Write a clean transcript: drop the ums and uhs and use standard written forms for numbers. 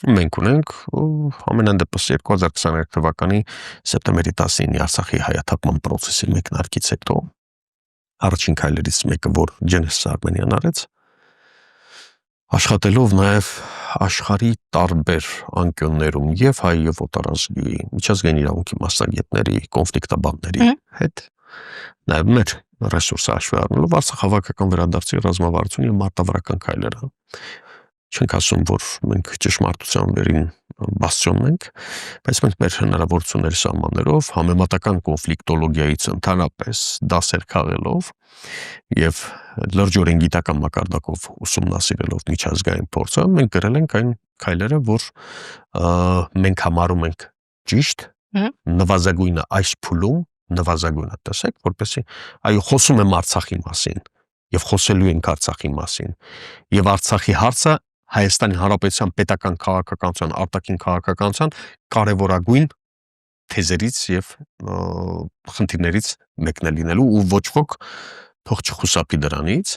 Մենք ունենք ամենայն դեպս 2022 թվականի սեպտեմբերի 10-ի Արցախի հայաթափման process-ի մեկնարկից հետո առաջին քայլերից մեկը, որ Ջենես Արմենյան արեց, աշխատելով նաև աշխարհի տարբեր անկյուններում եւ հայ եւ օտարազգի միջազգային իրավունքի մասնագետների, կոնֆլիկտաբանների հետ, նաև մեր ռեսուրսը հաշվի առնելով Արցախ հավաքական վերադարձի ռազմավարություն եւ մարտավարական քայլերը։ Չենք ասում, որ մենք ճշմարտության վերին բաստիոնն ենք, բայց մենք մեր հնարավորությունների սահմաններով համեմատական կոնֆլիկտոլոգիայից ընդհանրապես դասեր քաղելով եւ լրջորեն գիտական մակարդակով ուսումնասիրելով միջազգային փորձը, մենք գրել ենք այն քայլերը, որ մենք համարում ենք ճիշտ, նվազագույնը այս փուլում, նվազագույնը տեսեք, որպեսզի այո, խոսում եմ Արցախի մասին եւ խոսելու ենք Արցախի մասին եւ Արցախի հարցը Հայաստանի Հանրապետության պետական քաղաքականության, արտաքին քաղաքականության կարևորագույն թեզերից եւ խնդիրներից մեկն է լինելու ու ոչ ոք թող չխուսափի դրանից,